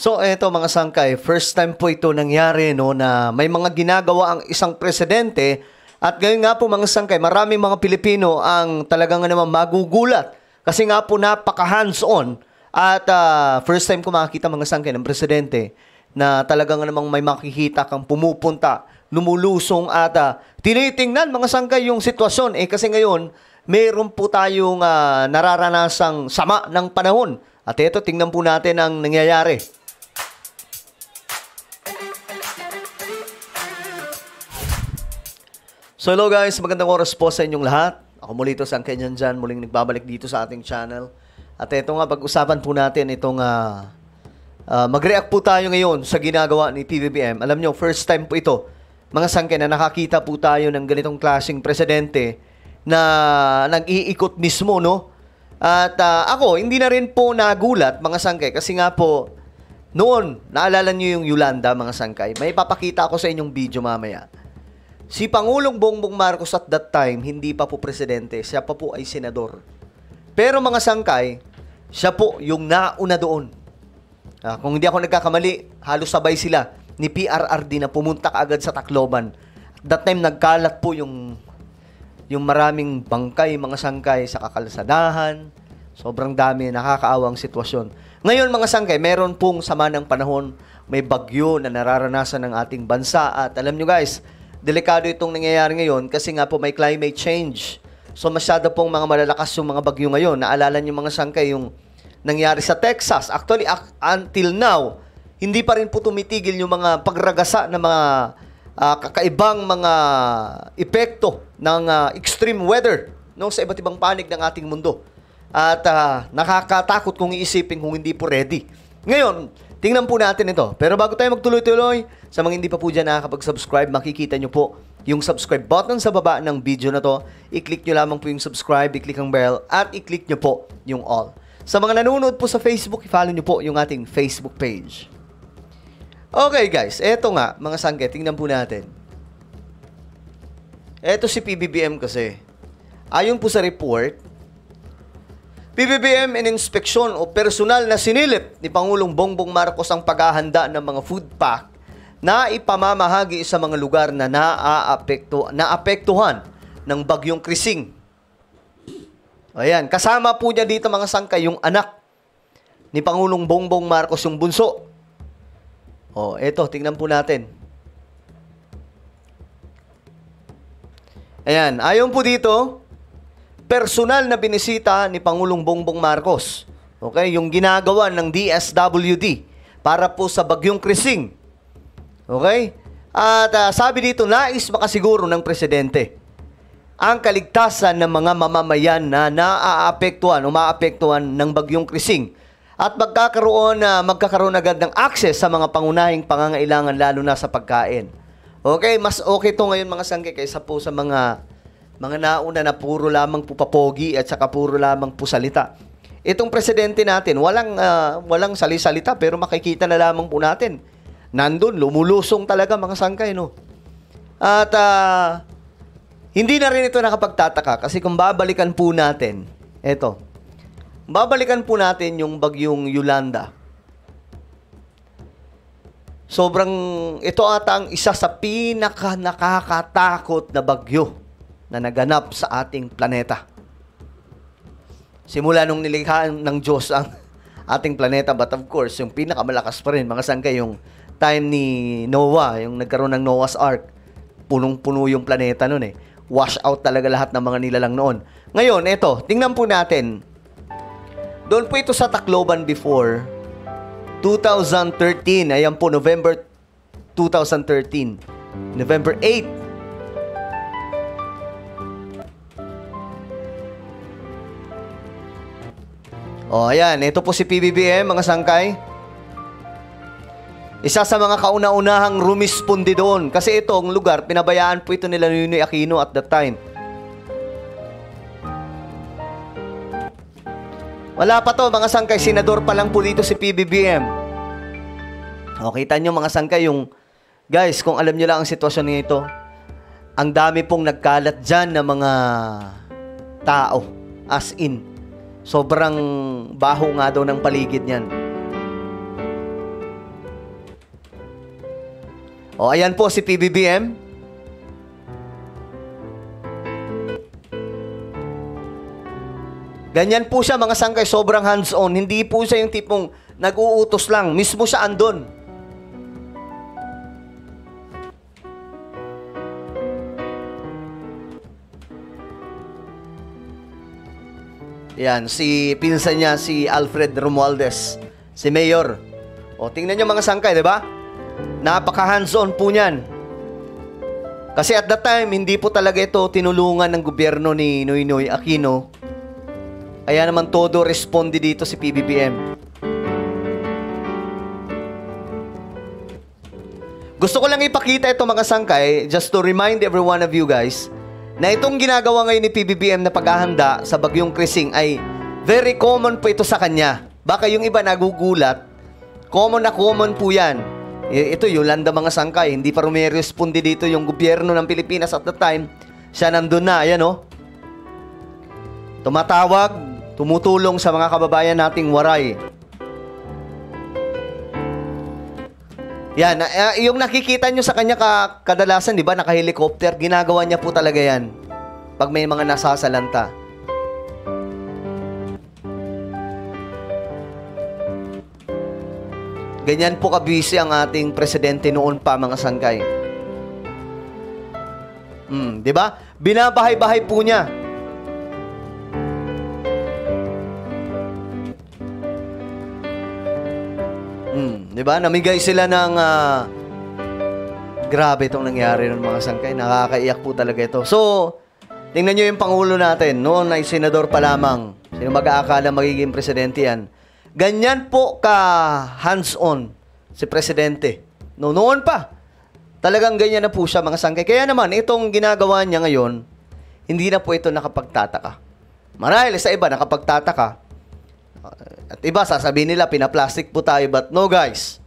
So eto mga sangkay, first time po ito nangyari no, na may mga ginagawa ang isang presidente at ngayon nga po mga sangkay, maraming mga Pilipino ang talagang naman magugulat kasi nga po napaka hands-on at first time ko makakita mga sangkay ng presidente na talagang namang may makikita kang pumupunta, lumulusong at tinitingnan mga sangkay yung sitwasyon. Kasi ngayon, mayroon po tayong nararanasang sama ng panahon. At ito, tingnan po natin ang nangyayari. So hello guys, magandang oras po sa inyong lahat. Ako muli ito, Sangkay Nyan, muling nagbabalik dito sa ating channel. At ito nga, pag-usapan po natin itong mag-react po tayo ngayon sa ginagawa ni PBBM. Alam nyo, first time po ito, mga sangkay, na nakakita po tayo ng ganitong klaseng presidente na nag-iikot mismo, no? At ako, hindi na rin po nagulat, mga sangkay, kasi nga po, noon, naalala nyo yung Yolanda, mga sangkay, may papakita ako sa inyong video mamaya. Si Pangulong Bongbong Marcos at that time, hindi pa po presidente, siya pa po ay senador. Pero mga sangkay, siya po yung nauna doon. Kung hindi ako nagkakamali, halos sabay sila ni PRRD na pumunta kaagad sa Tacloban. That time, nagkalat po yung maraming bangkay, mga sangkay sa kakalsadahan. Sobrang dami, nakakaawang sitwasyon. Ngayon, mga sangkay, meron pong sama ng panahon, may bagyo na nararanasan ng ating bansa. At alam nyo guys, delikado itong nangyayari ngayon kasi nga po may climate change. So masyado pong mga malalakas yung mga bagyo ngayon. Naalala nyo mga sangkay yung nangyari sa Texas. Actually, until now, hindi pa rin po tumitigil yung mga pagragasa ng mga kakaibang mga epekto ng extreme weather no, sa iba't ibang panig ng ating mundo. At nakakatakot kung iisipin kung hindi po ready. Ngayon, tingnan po natin ito. Pero bago tayo magtuloy-tuloy, sa mga hindi pa po dyan nakakapag-subscribe, makikita nyo po yung subscribe button sa baba ng video na to. I-click nyo lamang po yung subscribe, i-click ang bell, at i-click nyo po yung all. Sa mga nanonood po sa Facebook, i-follow nyo po yung ating Facebook page. Okay guys, eto nga, mga sangke, tingnan po natin. Eto si PBBM kasi. Ayon po sa report, PBBM in-inspeksyon o personal na sinilip ni Pangulong Bongbong Marcos ang paghahanda ng mga food pack na ipamamahagi sa mga lugar na naapektuhan ng bagyong Krising. Ayan, kasama po niya dito mga sangkay yung anak ni Pangulong Bongbong Marcos, yung bunso. O, eto, tingnan po natin. Ayan, ayon po dito, personal na binisita ni Pangulong Bongbong Marcos. Okay, yung ginagawa ng DSWD para po sa bagyong Krising. Okay? At sabi dito, nais makasiguro ng presidente ang kaligtasan ng mga mamamayan na naaapektuhan o maapektuhan ng bagyong Krising at magkakaroon agad ng access sa mga pangunahing pangangailangan lalo na sa pagkain. Okay, mas okay to ngayon mga sangke kaysa po sa mga nauna na puro lamang po papogi at saka puro lamang po salita. Itong presidente natin, walang sali-salita pero makikita na lamang po natin. Nandun, lumulusong talaga mga sangkay, no? At hindi na rin ito nakapagtataka kasi kung babalikan po natin, babalikan po natin yung bagyong Yolanda. Ito ata ang isa sa pinaka-nakakatakot na bagyo na naganap sa ating planeta. Simula nung nilikha ng Diyos ang ating planeta, but of course, yung pinakamalakas pa rin, mga sangkay, yung time ni Noah, yung nagkaroon ng Noah's Ark, punong-puno yung planeta noon eh. Wash out talaga lahat ng mga nilalang noon. Ngayon, ito, tingnan po natin. Doon po ito sa Tacloban before, 2013, ayan po, November 2013, November 8. O, ayan, ito po si PBBM, mga sangkay. Isa sa mga kauna-unahang rumispondi doon. Kasi itong lugar, pinabayaan po ito nila Ninoy Aquino at that time. Wala pa to, mga sangkay. Senador pa lang po dito si PBBM. O, kita nyo mga sangkay yung... Guys, kung alam nyo lang ang sitwasyon nito, ang dami pong nagkalat dyan ng mga tao. As in. Sobrang baho nga daw ng paligid niyan. O, ayan po si PBBM. Ganyan po siya mga sangkay, sobrang hands-on. Hindi po siya yung tipong nag-uutos lang. Mismo siya andon. Yan, si pinsan niya, si Alfred Romualdez, si Mayor. O, tingnan niyo mga sangkay, di ba? Napaka-hands-on po niyan. Kasi at that time, hindi po talaga ito tinulungan ng gobyerno ni Noynoy Aquino. Kaya naman todo responde dito si PBBM. Gusto ko lang ipakita ito mga sangkay, just to remind every one of you guys, na itong ginagawa ngayon ni PBBM na paghahanda sa Bagyong Krising ay very common po ito sa kanya. Baka yung iba nagugulat, common na common po yan. Ito, Yolanda mga sangkay, hindi pa rumiresponde dito yung gobyerno ng Pilipinas at the time. Siya nandun na, ayan o. Tumatawag, tumutulong sa mga kababayan nating waray. Yan, yung nakikita nyo sa kanya kadalasan, di ba, naka-helicopter, ginagawa niya po talaga yan pag may mga nasasalanta. Ganyan po kabisi ang ating presidente noon pa, mga sangkay. Di ba? Binabahay-bahay po niya. Di ba? Namigay sila ng grabe itong nangyari ng mga sangkay. Nakakaiyak po talaga ito. So, tingnan nyo yung Pangulo natin. Noon ay senador pa lamang. Sino mag-aakala magiging presidente yan? Ganyan po ka hands-on si presidente. Noon pa. Talagang ganyan na po siya mga sangkay. Kaya naman, itong ginagawa niya ngayon, hindi na po ito nakapagtataka. Marahil sa iba nakapagtataka. At iba, sasabihin nila, pinaplastic po tayo. But no, guys.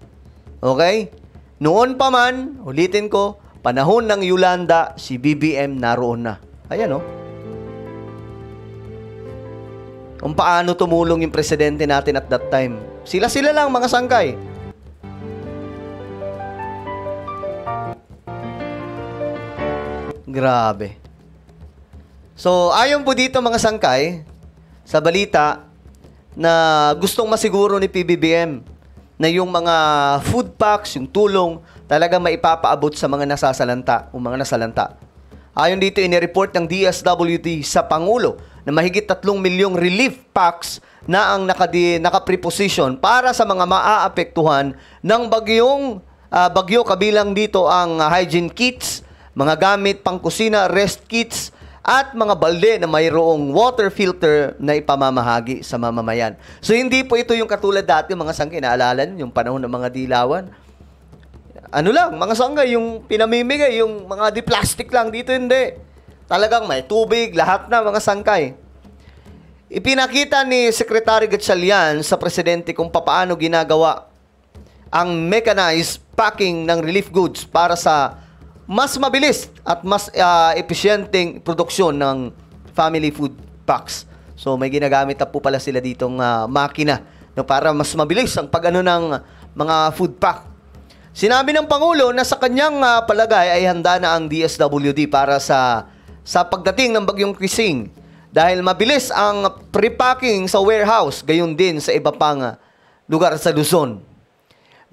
Okay? Noon pa man, ulitin ko, panahon ng Yolanda, si BBM naroon na. Ayan, oh. Kung paano tumulong yung presidente natin at that time. Sila-sila lang, mga sangkay. Grabe. So, ayon po dito, mga sangkay, sa balita, na gustong masiguro ni PBBM na yung mga food packs, yung tulong, talagang maipapaabot sa mga nasasalanta o mga nasalanta. Ayon dito, inireport ng DSWD sa Pangulo na mahigit 3 milyong relief packs na ang nakapreposition para sa mga maaapektuhan ng bagyo, kabilang dito ang hygiene kits, mga gamit pangkusina, rest kits, at mga balde na mayroong water filter na ipamamahagi sa mamamayan. So, hindi po ito yung katulad dati, mga sangkay, naalala nyo, yung panahon ng mga dilawan. Ano lang, mga sangkay, yung pinamimigay, yung mga di-plastic lang, dito hindi. Talagang may tubig, lahat na, mga sangkay. Ipinakita ni Secretary Gatchalian sa presidente kung paano ginagawa ang mechanized packing ng relief goods para sa mas mabilis at mas epesyenteng produksyon ng family food packs. So, may ginagamit na po pala sila ditong makina no, para mas mabilis ang pag-ano ng mga food pack. Sinabi ng Pangulo na sa kanyang palagay ay handa na ang DSWD para sa pagdating ng Bagyong Krising dahil mabilis ang pre-packing sa warehouse, gayon din sa iba pang lugar sa Luzon.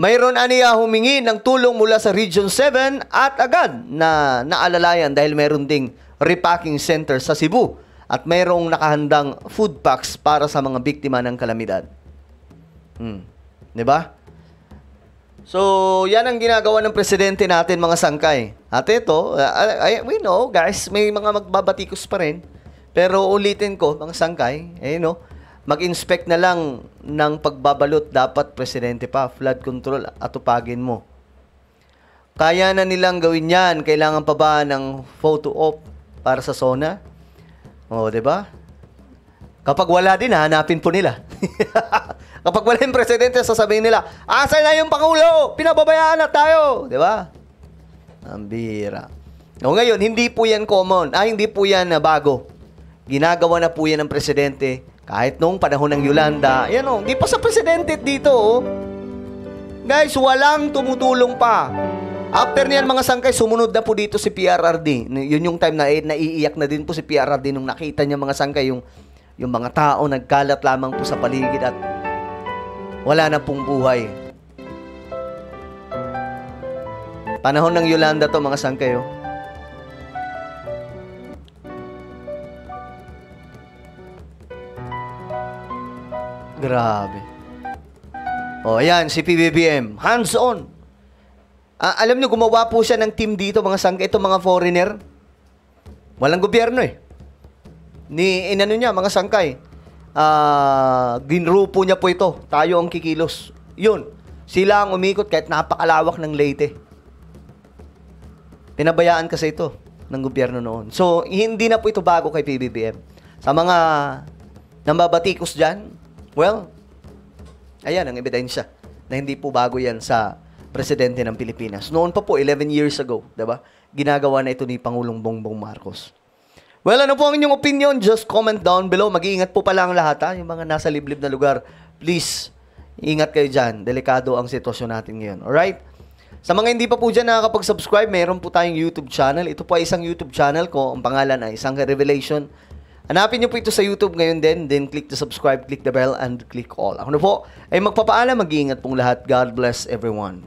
Mayroon aniya humingi ng tulong mula sa Region 7 at agad na naalalayan dahil mayroon ding repacking center sa Cebu at mayroong nakahandang food packs para sa mga biktima ng kalamidad. Diba? So, yan ang ginagawa ng presidente natin, mga sangkay. At ito, we know, guys, may mga magbabatikos pa rin. Pero ulitin ko, mga sangkay, mag-inspect na lang ng pagbabalot, dapat presidente pa, flood control, atupagin mo. Kaya na nilang gawin yan, kailangan pa ba ng photo op para sa SONA? O, diba? Kapag wala din, hanapin po nila. Kapag wala yung presidente, sasabihin nila, asan na yung Pangulo? Pinababayaan na tayo. Diba? Ang bira. O ngayon, hindi po yan common. Hindi po yan bago. Ginagawa na po yan ng presidente. Kahit noong panahon ng Yolanda, hindi pa sa presidente dito. Guys, walang tumutulong pa. After niyan mga sangkay, sumunod na po dito si PRRD. Yun yung time na naiiyak na din po si PRRD nung nakita niya mga sangkay yung mga tao nagkalat lamang po sa paligid at wala na pong buhay. Panahon ng Yolanda to mga sangkay. Oh. Grabe. Oh, ayan, si PBBM. Hands-on. Alam nyo, gumawa po siya ng team dito, mga sangkay. Ito, mga foreigner. Walang gobyerno eh. Inano niya, mga sangkay. Ginrupo niya po ito. Tayo ang kikilos. Yun. Sila ang umikot kahit napakalawak ng Leyte. Pinabayaan kasi ito ng gobyerno noon. So, hindi na po ito bago kay PBBM. Sa mga nambabatikos dyan, well, ayan ang ebidensya na hindi po bago yan sa presidente ng Pilipinas. Noon pa po, 11 years ago, diba? Ginagawa na ito ni Pangulong Bongbong Marcos. Well, ano po ang inyong opinion? Just comment down below. Mag-iingat po pala ang lahat, ha? Yung mga nasa liblib na lugar, please, ingat kayo dyan. Delikado ang sitwasyon natin ngayon. Alright? Sa mga hindi pa po dyan nakakapag-subscribe, meron po tayong YouTube channel. Ito po ay isang YouTube channel ko. Ang pangalan ay Isang Revelation. Hanapin niyo po ito sa YouTube ngayon din. Then click the subscribe, click the bell, and click all. Ako na po ay magpapaalam. Mag-iingat pong lahat. God bless everyone.